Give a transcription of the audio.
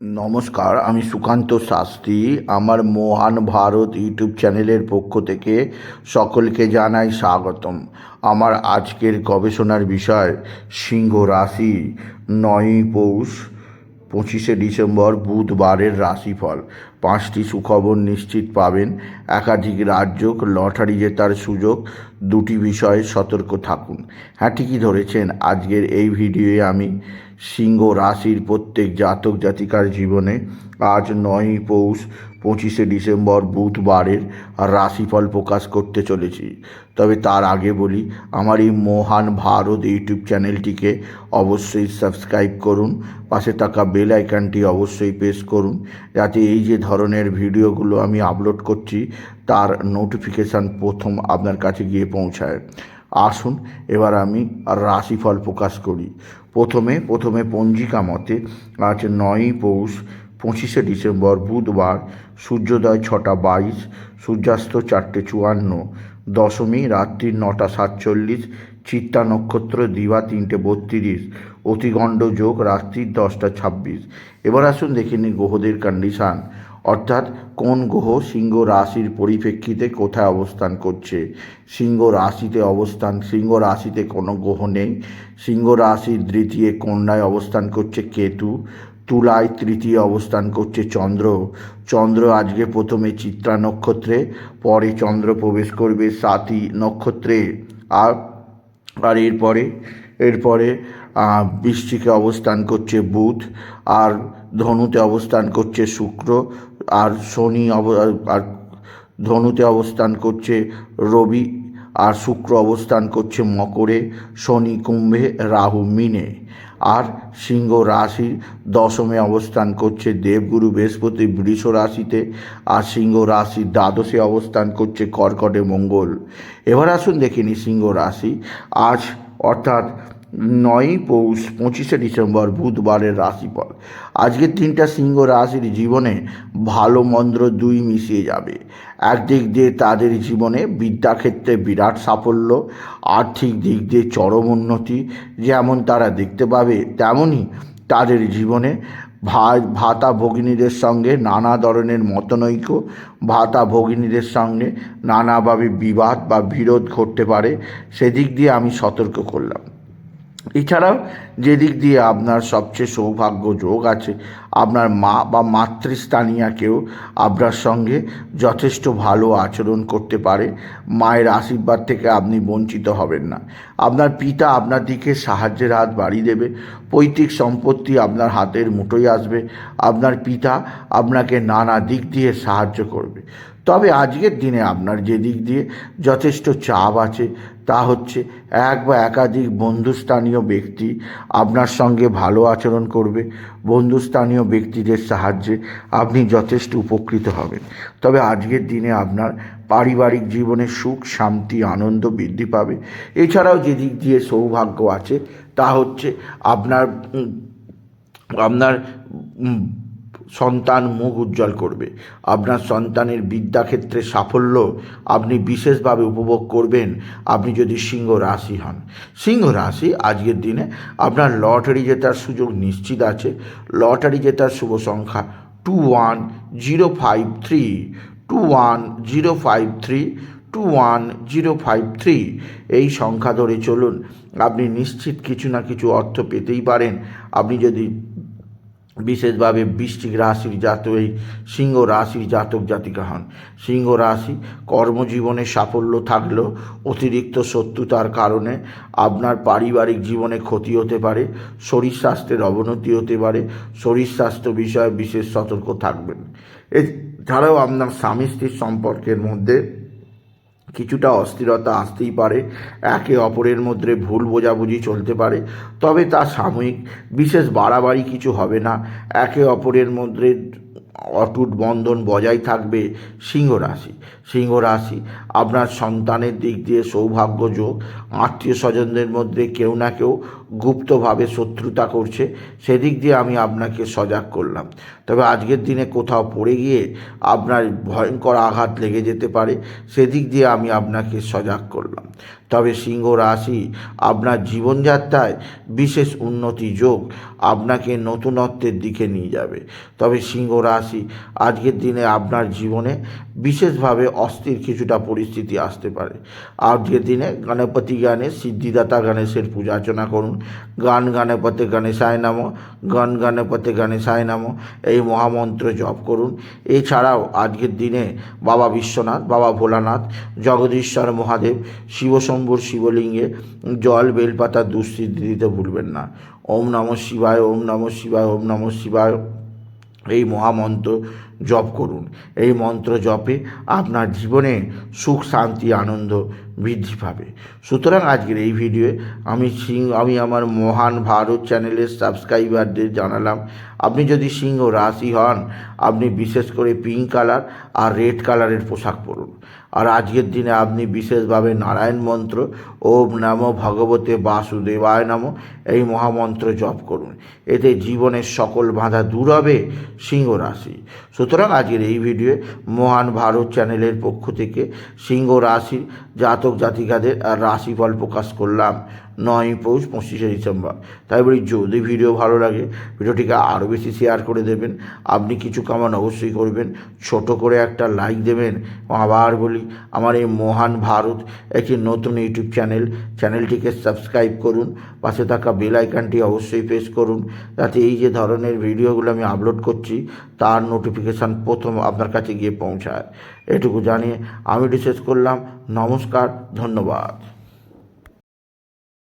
নমস্কার, আমি সুকান্ত শাস্ত্রী। আমার মহান ভারত ইউটিউব চ্যানেলের পক্ষ থেকে সকলকে জানাই স্বাগতম। আমার আজকের গবেষণার বিষয় সিংহ রাশি, 9ই পৌষ 25শে ডিসেম্বর বুধবারের রাশিফল। 5টি সুখবর নিশ্চিত পাবেন, একাধিক রাজ্য, লটারি জেতার সুযোগ, 2টি বিষয়ে সতর্ক থাকুন। হ্যাঁ, ঠিকই ধরেছেন। আজকের এই ভিডিওয়ে আমি সিংহ রাশির প্রত্যেক জাতক জাতিকার জীবনে আজ 9ই পৌষ 25শে ডিসেম্বর বুধবারের রাশিফল প্রকাশ করতে চলেছি। তবে তার আগে বলি, আমার এই মহান ভারত ইউটিউব চ্যানেলটিকে অবশ্যই সাবস্ক্রাইব করুন, পাশে থাকা বেল আইকনটি অবশ্যই প্রেস করুন, যাতে এই যে ধরনের ভিডিওগুলো আমি আপলোড করছি তার নোটিফিকেশান প্রথম আপনার কাছে গিয়ে পৌঁছায়। আসুন এবার আমি রাশিফল প্রকাশ করি। প্রথমে পঞ্জিকা মতে আজ 9ই পৌষ 25শে ডিসেম্বর বুধবার, সূর্যোদয় 6টা 22, সূর্যাস্ত 4টে 54, দশমী রাত্রি 9টা 47, চিত্তা নক্ষত্র দিবা 3টে 32, অতিগণ্ড যোগ রাত্রি 10টা 26। এবার আসুন দেখে নিই গ্রহদের কন্ডিশান, অর্থাৎ কোন গ্রহ সিংহ রাশির পরিপ্রেক্ষিতে কোথায় অবস্থান করছে। সিংহ রাশিতে কোনো গ্রহ নেই। সিংহ রাশির দ্বিতীয় কন্যায় অবস্থান করছে কেতু। তুলায় তৃতীয় অবস্থান করছে চন্দ্র আজকে প্রথমে চিত্রা নক্ষত্রে, পরে চন্দ্র প্রবেশ করবে স্বাতী নক্ষত্রে। আর এরপরে বৃশ্চিকে অবস্থান করছে বুধ, আর ধনুতে অবস্থান করছে শুক্র, আর আর ধনুতে অবস্থান করছে রবি, আর শুক্র অবস্থান করছে মকরে, শনি কুম্ভে, রাহু মিনে। আর সিংহ রাশির দশমে অবস্থান করছে দেবগুরু বৃহস্পতি বৃষ রাশিতে, আর সিংহ রাশির দ্বাদশে অবস্থান করছে কর্কটে মঙ্গল। এবার আসুন দেখে নিই সিংহ রাশি আজ, অর্থাৎ 9ই পৌষ 25শে ডিসেম্বর বুধবারের রাশিফল। আজকের দিনটা সিংহ রাশির জীবনে ভালো মন্দ দুই মিশিয়ে যাবে। একদিক দিয়ে তাদের জীবনে বিদ্যাক্ষেত্রে বিরাট সাফল্য, আর্থিক দিক দিয়ে চরম উন্নতি যেমন তারা দেখতে পাবে, তেমনই তাদের জীবনে ভাতা ভগিনীদের সঙ্গে নানা ধরনের মতনৈক্য, ভাতা ভগিনীদের সঙ্গে নানাভাবে বিবাদ বা বিরোধ ঘটতে পারে, সেদিক দিয়ে আমি সতর্ক করলাম। এছাড়াও যেদিক দিয়ে আপনার সবচেয়ে সৌভাগ্য যোগ আছে, আপনার মা বা মাতৃস্থানীয় কেউ আপনার সঙ্গে যথেষ্ট ভালো আচরণ করতে পারে। মায়ের আশীর্বাদ থেকে আপনি বঞ্চিত হবেন না। আপনার পিতা আপনার দিকে সাহায্যের হাত বাড়িয়ে দেবে। পৈতৃক সম্পত্তি আপনার হাতের মুঠোয় আসবে। আপনার পিতা আপনাকে নানা দিক দিয়ে সাহায্য করবে। তবে আজকের দিনে আপনার যে দিক দিয়ে যথেষ্ট চাপ আছে তা হচ্ছে, এক বা একাধিক বন্ধুস্থানীয় ব্যক্তি আপনার সঙ্গে ভালো আচরণ করবে। বন্ধুস্থানীয় ব্যক্তিদের সাহায্যে আপনি যথেষ্ট উপকৃত হবেন। তবে আজকের দিনে আপনার পারিবারিক জীবনে সুখ শান্তি আনন্দ বৃদ্ধি পাবে। এছাড়াও যে দিক দিয়ে সৌভাগ্য আছে তা হচ্ছে আপনার সন্তান মুখ উজ্জ্বল করবে। আপনার সন্তানের বিদ্যাক্ষেত্রে সাফল্য আপনি বিশেষভাবে উপভোগ করবেন আপনি যদি সিংহ রাশি হন। সিংহ রাশি আজকের দিনে আপনার লটারি জেতার সুযোগ নিশ্চিত আছে। লটারি জেতার শুভ সংখ্যা 21053, 21053, 21053। এই সংখ্যা ধরে চলুন, আপনি নিশ্চিত কিছু না কিছু অর্থ পেতেই পারেন আপনি যদি বিশেষভাবে বৃশ্চিক রাশির সিংহ রাশির জাতক জাতিকা হন। সিংহ রাশি কর্মজীবনে সাফল্য থাকলেও অতিরিক্ত শত্রুতার কারণে আপনার পারিবারিক জীবনে ক্ষতি হতে পারে, শরীর স্বাস্থ্যের অবনতি হতে পারে। শরীর স্বাস্থ্য বিষয়ে বিশেষ সতর্ক থাকবেন। এছাড়াও আপনার স্বামী স্ত্রীর সম্পর্কের মধ্যে কিছুটা অস্থিরতা আসতেই পারে, একে অপরের মধ্যে ভুল বোঝাবুঝি চলতে পারে, তবে তা সাময়িক, বিশেষ বাড়াবাড়ি কিছু হবে না। একে অপরের মধ্যে অটুট বন্ধন বজায় থাকবে। সিংহ রাশি আপনার সন্তানের দিক দিয়ে সৌভাগ্য যোগ, আত্মীয় স্বজনদের মধ্যে কেউ না কেউ গুপ্তভাবে শত্রুতা করছে, সেদিক দিয়ে আমি আপনাকে সজাগ করলাম। তবে আজকের দিনে কোথাও পড়ে গিয়ে আপনার ভয়ঙ্কর আঘাত লেগে যেতে পারে, সেদিক দিয়ে আমি আপনাকে সজাগ করলাম। তবে সিংহ রাশি, আপনার জীবনযাত্রায় বিশেষ উন্নতি যোগ আপনাকে নতুনত্বের দিকে নিয়ে যাবে। তবে সিংহ রাশি, আজকের দিনে আপনার জীবনে বিশেষভাবে অস্থির কিছুটা পরিস্থিতি আসতে পারে। আজকের দিনে গণপতি গানে সিদ্ধিদাতা গণেশের পূজা অর্চনা করুন। গান গণপতি গণেশায় নমঃ, গণ গণপতি গণেশায় নমঃ এই মহামন্ত্র জপ করুন। এছাড়াও আজকের দিনে বাবা বিশ্বনাথ, বাবা ভোলানাথ, জগদীশ্বর মহাদেব, শিবশম্ভুর শিবলিঙ্গে জল বেলপাতা দুঃসিদ্ধি দিতে ভুলবেন না। ওম নমঃ শিবায়, ওম নমঃ শিবায়, ওম নমঃ শিবায় এই মহামন্ত্র জপ করুন। এই মন্ত্র জপে আপনার জীবনে সুখ, শান্তি, আনন্দ বৃদ্ধি পাবে। সুতরাং আজকের এই ভিডিওয়ে আমি আমার মহান ভারত চ্যানেলের সাবস্ক্রাইবারদের জানালাম, আপনি যদি সিংহ রাশি হন, আপনি বিশেষ করে পিঙ্ক কালার আর রেড কালারের পোশাক পরুন। আর আজকের দিনে আপনি বিশেষভাবে নারায়ণ মন্ত্র ওম নমো ভগবতে বাসুদেবায় নমঃ এই মহামন্ত্র জপ করুন। এতে জীবনের সকল বাধা দূর হবে সিংহ রাশি। সুতরাং আজকের এই ভিডিওয়ে মহান ভারত চ্যানেলের পক্ষ থেকে সিংহ রাশির জাতক জাতিকাদের রাশিফল প্রকাশ করলাম 9 পৌষ 25শে ডিসেম্বর। তাই বলি, যদি ভিডিও ভালো লাগে ভিডিওটিকে আরও বেশি শেয়ার করে দেবেন। আপনি কিছু কামান অবশ্যই করবেন, ছোট করে একটা লাইক দেবেন। আবার বলি, আমার এই মহান ভারত একটি নতুন ইউটিউব চ্যানেলটিকে সাবস্ক্রাইব করুন। পাশে থাকা বেল আইকনটি অবশ্যই প্রেস করুন, যাতে এই যে ধরনের ভিডিওগুলো আমি আপলোড করছি তার নোটিফিকেশান প্রথম আপনার কাছে গিয়ে পৌঁছায়। এটুকু জানিয়ে আমি শেষ করলাম। নমস্কার, ধন্যবাদ।